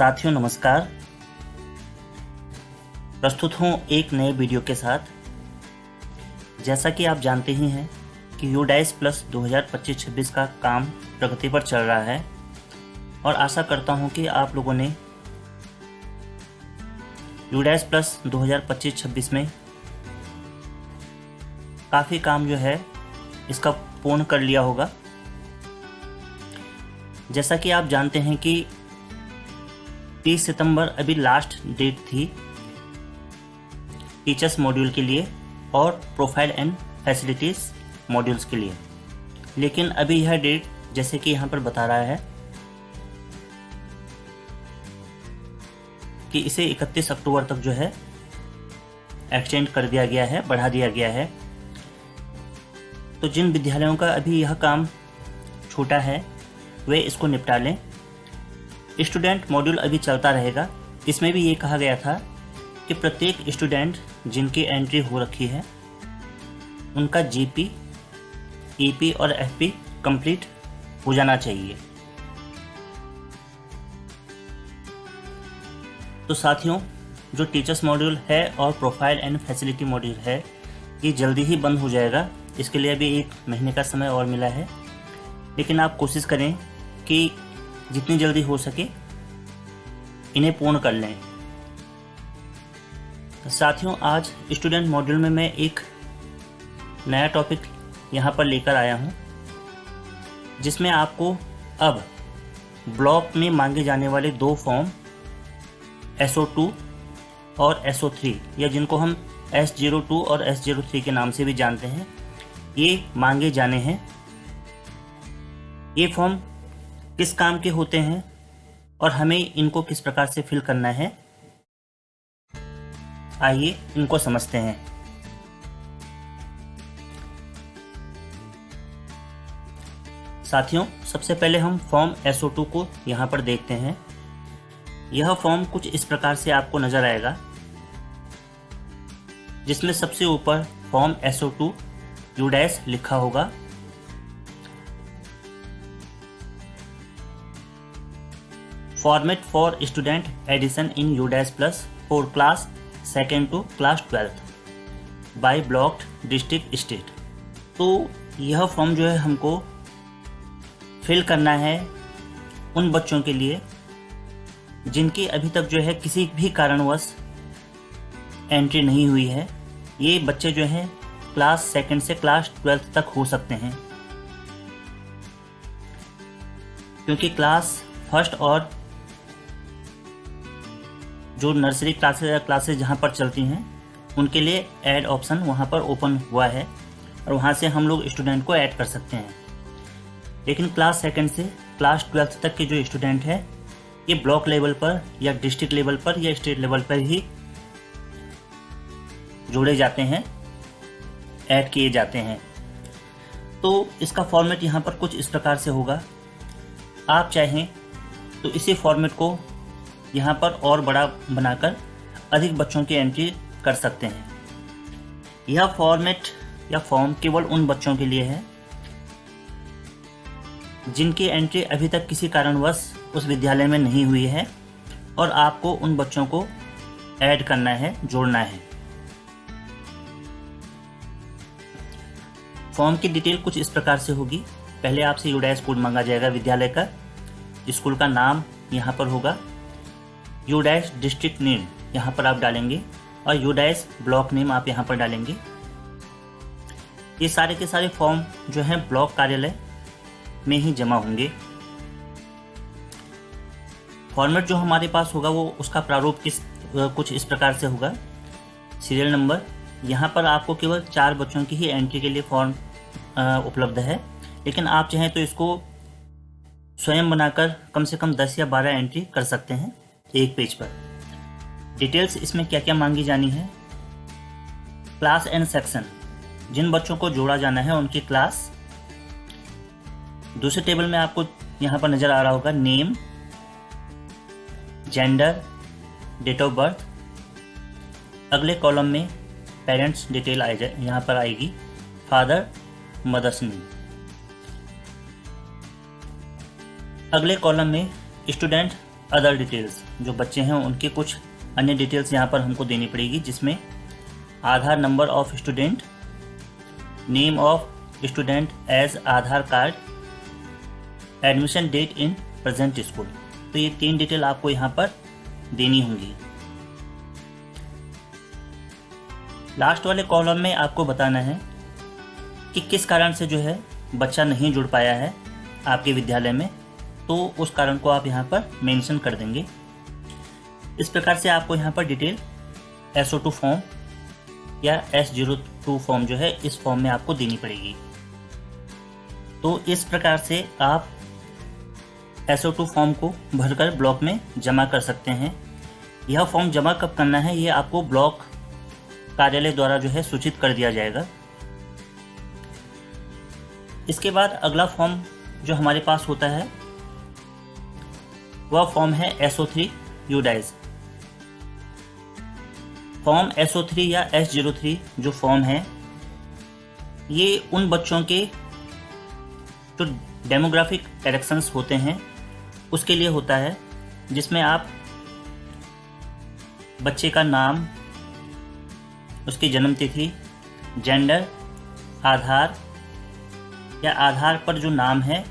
साथियों नमस्कार। प्रस्तुत हूँ एक नए वीडियो के साथ। जैसा कि आप जानते ही हैं कि यूडाइस प्लस 2025-26 का काम प्रगति पर चल रहा है और आशा करता हूँ कि आप लोगों ने यूडाइस प्लस 2025-26 में काफ़ी काम जो है इसका पूर्ण कर लिया होगा। जैसा कि आप जानते हैं कि 30 सितंबर अभी लास्ट डेट थी टीचर्स मॉड्यूल के लिए और प्रोफाइल एंड फैसिलिटीज़ मॉड्यूल्स के लिए, लेकिन अभी यह डेट जैसे कि यहाँ पर बता रहा है कि इसे 31 अक्टूबर तक जो है एक्सटेंड कर दिया गया है, बढ़ा दिया गया है। तो जिन विद्यालयों का अभी यह काम छूटा है वे इसको निपटा लें। स्टूडेंट मॉड्यूल अभी चलता रहेगा। इसमें भी ये कहा गया था कि प्रत्येक स्टूडेंट जिनकी एंट्री हो रखी है उनका जीपी, ईपी और एफपी कंप्लीट हो जाना चाहिए। तो साथियों, जो टीचर्स मॉड्यूल है और प्रोफाइल एंड फैसिलिटी मॉड्यूल है ये जल्दी ही बंद हो जाएगा। इसके लिए अभी 1 महीने का समय और मिला है, लेकिन आप कोशिश करें कि जितनी जल्दी हो सके इन्हें पूर्ण कर लें। साथियों, आज स्टूडेंट मॉड्यूल में मैं एक नया टॉपिक यहाँ पर लेकर आया हूँ, जिसमें आपको अब ब्लॉक में मांगे जाने वाले 2 फॉर्म SO2 और SO3 या जिनको हम S02 और S03 के नाम से भी जानते हैं, ये मांगे जाने हैं। ये फॉर्म किस काम के होते हैं और हमें इनको किस प्रकार से फिल करना है, आइए इनको समझते हैं। साथियों, सबसे पहले हम फॉर्म SO2 को यहाँ पर देखते हैं। यह फॉर्म कुछ इस प्रकार से आपको नजर आएगा, जिसमें सबसे ऊपर फॉर्म SO2 यूडाइस लिखा होगा। Format for student addition in UDISE plus for class 2nd to class 12th by blocked district state. तो यह फॉर्म जो है हमको फिल करना है उन बच्चों के लिए जिनकी अभी तक जो है किसी भी कारणवश एंट्री नहीं हुई है। ये बच्चे जो हैं क्लास 2nd से क्लास 12th तक हो सकते हैं, क्योंकि क्लास 1st और जो नर्सरी क्लासेस जहाँ पर चलती हैं उनके लिए ऐड ऑप्शन वहाँ पर ओपन हुआ है और वहाँ से हम लोग स्टूडेंट को ऐड कर सकते हैं। लेकिन क्लास 2nd से क्लास 12th तक के जो स्टूडेंट हैं ये ब्लॉक लेवल पर या डिस्ट्रिक्ट लेवल पर या स्टेट लेवल पर ही जोड़े जाते हैं, ऐड किए जाते हैं। तो इसका फॉर्मेट यहाँ पर कुछ इस प्रकार से होगा। आप चाहें तो इसी फॉर्मेट को यहाँ पर और बड़ा बनाकर अधिक बच्चों की एंट्री कर सकते हैं। यह फॉर्मेट या फॉर्म केवल उन बच्चों के लिए है जिनकी एंट्री अभी तक किसी कारणवश उस विद्यालय में नहीं हुई है और आपको उन बच्चों को ऐड करना है, जोड़ना है। फॉर्म की डिटेल कुछ इस प्रकार से होगी। पहले आपसे यूडाइस कोड मांगा जाएगा विद्यालय का, स्कूल का नाम यहाँ पर होगा, यूडाइस डिस्ट्रिक्ट नेम यहाँ पर आप डालेंगे और यूडाइस ब्लॉक नेम आप यहाँ पर डालेंगे। ये सारे के सारे फॉर्म जो हैं ब्लॉक कार्यालय में ही जमा होंगे। फॉर्मेट जो हमारे पास होगा वो उसका प्रारूप कुछ इस प्रकार से होगा। सीरियल नंबर, यहाँ पर आपको केवल 4 बच्चों की ही एंट्री के लिए फॉर्म उपलब्ध है, लेकिन आप चाहें तो इसको स्वयं बनाकर कम से कम 10 या 12 एंट्री कर सकते हैं एक पेज पर। डिटेल्स इसमें क्या क्या मांगी जानी है। क्लास एंड सेक्शन, जिन बच्चों को जोड़ा जाना है उनकी क्लास। दूसरे टेबल में आपको यहाँ पर नजर आ रहा होगा name, gender, date of birth. अगले कॉलम में पेरेंट्स डिटेल यहाँ पर आएगी, फादर, मदर्स नेम। अगले कॉलम में स्टूडेंट अदर डिटेल्स, जो बच्चे हैं उनके कुछ अन्य डिटेल्स यहाँ पर हमको देनी पड़ेगी, जिसमें Aadhaar number of student, name of student as Aadhaar card, admission date in present school. तो ये 3 डिटेल आपको यहाँ पर देनी होंगी। लास्ट वाले कॉलम में आपको बताना है कि किस कारण से जो है बच्चा नहीं जुड़ पाया है आपके विद्यालय में, तो उस कारण को आप यहाँ पर मेंशन कर देंगे। इस प्रकार से आपको यहाँ पर डिटेल SO2 फॉर्म या S02 फॉर्म जो है इस फॉर्म में आपको देनी पड़ेगी। तो इस प्रकार से आप SO2 फॉर्म को भरकर ब्लॉक में जमा कर सकते हैं। यह फॉर्म जमा कब करना है ये आपको ब्लॉक कार्यालय द्वारा जो है सूचित कर दिया जाएगा। इसके बाद अगला फॉर्म जो हमारे पास होता है वह फॉर्म है SO3 यूडाइज। फॉर्म SO3 या S03 जो फॉर्म है ये उन बच्चों के जो डेमोग्राफिक करेक्शंस होते हैं उसके लिए होता है, जिसमें आप बच्चे का नाम, उसकी जन्म तिथि, जेंडर, आधार या आधार पर जो नाम है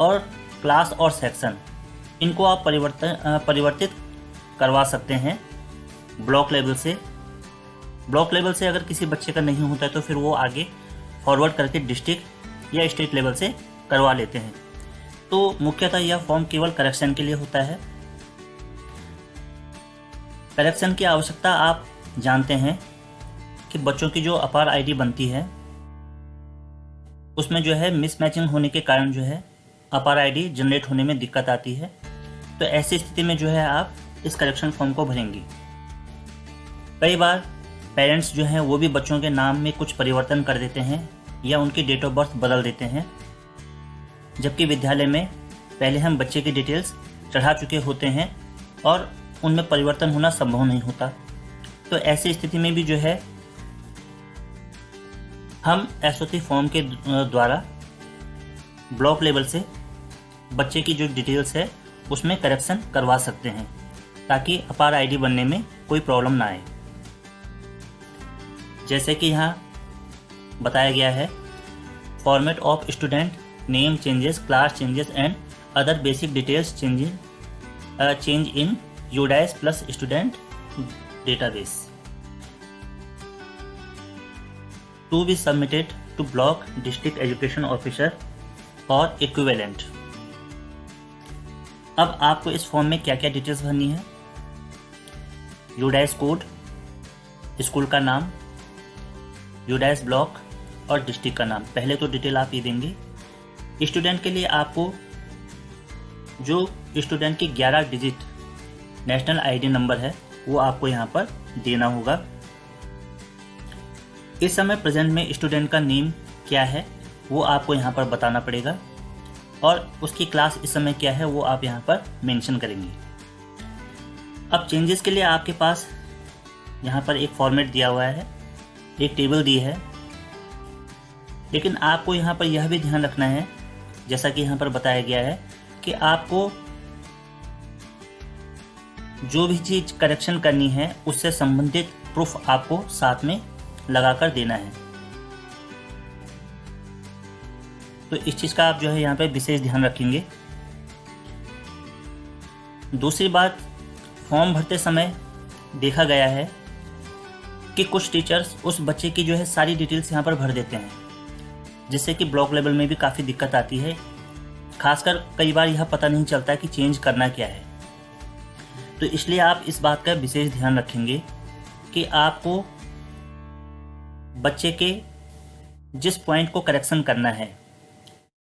और क्लास और सेक्शन, इनको आप परिवर्तित करवा सकते हैं ब्लॉक लेवल से। ब्लॉक लेवल से अगर किसी बच्चे का नहीं होता है तो फिर वो आगे फॉरवर्ड करके डिस्ट्रिक्ट या स्टेट लेवल से करवा लेते हैं। तो मुख्यतः यह फॉर्म केवल करेक्शन के लिए होता है। करेक्शन की आवश्यकता आप जानते हैं कि बच्चों की जो अपार आईडी बनती है उसमें जो है मिसमैचिंग होने के कारण जो है अपार आईडी जनरेट होने में दिक्कत आती है। तो ऐसी स्थिति में जो है आप इस करेक्शन फॉर्म को भरेंगे। कई बार पेरेंट्स जो हैं वो भी बच्चों के नाम में कुछ परिवर्तन कर देते हैं या उनकी डेट ऑफ बर्थ बदल देते हैं, जबकि विद्यालय में पहले हम बच्चे की डिटेल्स चढ़ा चुके होते हैं और उनमें परिवर्तन होना संभव नहीं होता। तो ऐसी स्थिति में भी जो है हम SO3 फॉर्म के द्वारा ब्लॉक लेवल से बच्चे की जो डिटेल्स है उसमें करेक्शन करवा सकते हैं, ताकि अपार आईडी बनने में कोई प्रॉब्लम ना आए। जैसे कि यहाँ बताया गया है, format of student name changes, class changes and other basic details change in UDISE plus student database to be submitted to block district education officer और इक्विवेलेंट। अब आपको इस फॉर्म में क्या क्या डिटेल्स भरनी है? यूडाइस कोड, स्कूल का नाम, यूडाइस ब्लॉक और डिस्ट्रिक्ट का नाम। पहले तो डिटेल आप ये देंगे। स्टूडेंट के लिए आपको जो स्टूडेंट की 11 डिजिट नेशनल आईडी नंबर है वो आपको यहाँ पर देना होगा। इस समय प्रेजेंट में स्टूडेंट का नेम क्या है वो आपको यहाँ पर बताना पड़ेगा और उसकी क्लास इस समय क्या है वो आप यहाँ पर मेंशन करेंगे। अब चेंजेस के लिए आपके पास यहाँ पर एक फॉर्मेट दिया हुआ है, एक टेबल दी है, लेकिन आपको यहाँ पर यह भी ध्यान रखना है, जैसा कि यहाँ पर बताया गया है, कि आपको जो भी चीज़ करेक्शन करनी है उससे संबंधित प्रूफ आपको साथ में लगाकर देना है। तो इस चीज़ का आप जो है यहाँ पे विशेष ध्यान रखेंगे। दूसरी बात, फॉर्म भरते समय देखा गया है कि कुछ टीचर्स उस बच्चे की जो है सारी डिटेल्स यहाँ पर भर देते हैं, जिससे कि ब्लॉक लेवल में भी काफ़ी दिक्कत आती है। खासकर कई बार यह पता नहीं चलता कि चेंज करना क्या है। तो इसलिए आप इस बात का विशेष ध्यान रखेंगे कि आपको बच्चे के जिस पॉइंट को करेक्शन करना है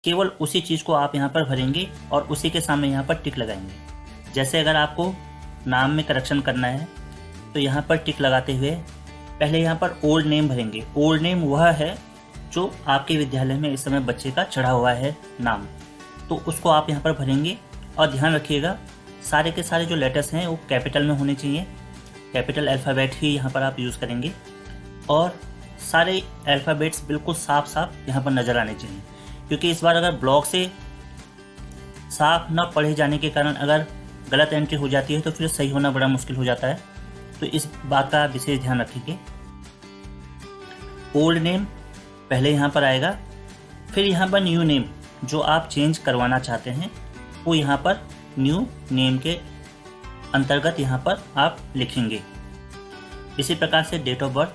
केवल उसी चीज़ को आप यहाँ पर भरेंगे और उसी के सामने यहाँ पर टिक लगाएंगे। जैसे अगर आपको नाम में करेक्शन करना है तो यहाँ पर टिक लगाते हुए पहले यहाँ पर ओल्ड नेम भरेंगे। ओल्ड नेम वह है जो आपके विद्यालय में इस समय बच्चे का चढ़ा हुआ है नाम, तो उसको आप यहाँ पर भरेंगे। और ध्यान रखिएगा सारे के सारे जो लेटर्स हैं वो कैपिटल में होने चाहिए, कैपिटल अल्फ़ाबेट ही यहाँ पर आप यूज़ करेंगे और सारे अल्फ़ाबेट्स बिल्कुल साफ साफ यहाँ पर नज़र आने चाहिए। क्योंकि इस बार अगर ब्लॉक से साफ न पढ़े जाने के कारण अगर गलत एंट्री हो जाती है तो फिर सही होना बड़ा मुश्किल हो जाता है, तो इस बात का विशेष ध्यान रखेंगे। ओल्ड नेम पहले यहाँ पर आएगा, फिर यहाँ पर न्यू नेम जो आप चेंज करवाना चाहते हैं वो यहाँ पर न्यू नेम के अंतर्गत यहाँ पर आप लिखेंगे। इसी प्रकार से डेट ऑफ बर्थ,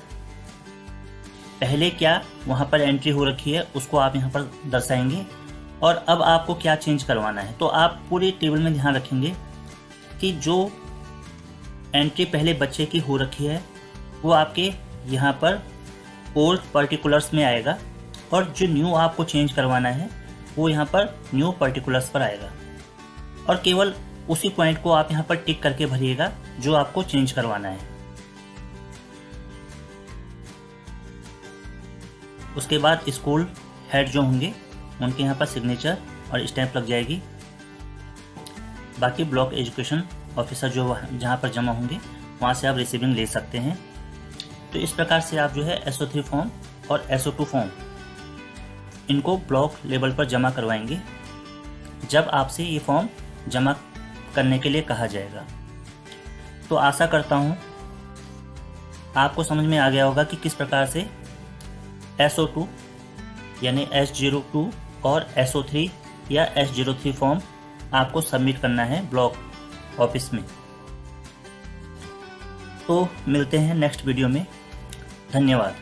पहले क्या वहाँ पर एंट्री हो रखी है उसको आप यहाँ पर दर्शाएंगे और अब आपको क्या चेंज करवाना है। तो आप पूरी टेबल में ध्यान रखेंगे कि जो एंट्री पहले बच्चे की हो रखी है वो आपके यहाँ पर ओल्ड पर्टिकुलर्स में आएगा और जो न्यू आपको चेंज करवाना है वो यहाँ पर न्यू पर्टिकुलर्स पर आएगा और केवल उसी पॉइंट को आप यहाँ पर टिक करके भरिएगा जो आपको चेंज करवाना है। उसके बाद स्कूल हेड जो होंगे उनके यहाँ पर सिग्नेचर और स्टैंप लग जाएगी। बाकी ब्लॉक एजुकेशन ऑफिसर जो जहाँ पर जमा होंगे वहाँ से आप रिसीविंग ले सकते हैं। तो इस प्रकार से आप जो है SO3 फॉर्म और SO2 फॉर्म इनको ब्लॉक लेवल पर जमा करवाएंगे जब आपसे ये फॉर्म जमा करने के लिए कहा जाएगा। तो आशा करता हूँ आपको समझ में आ गया होगा कि किस प्रकार से SO2 यानी S02 और SO3 या S03 फॉर्म आपको सबमिट करना है ब्लॉक ऑफिस में। तो मिलते हैं नेक्स्ट वीडियो में। धन्यवाद।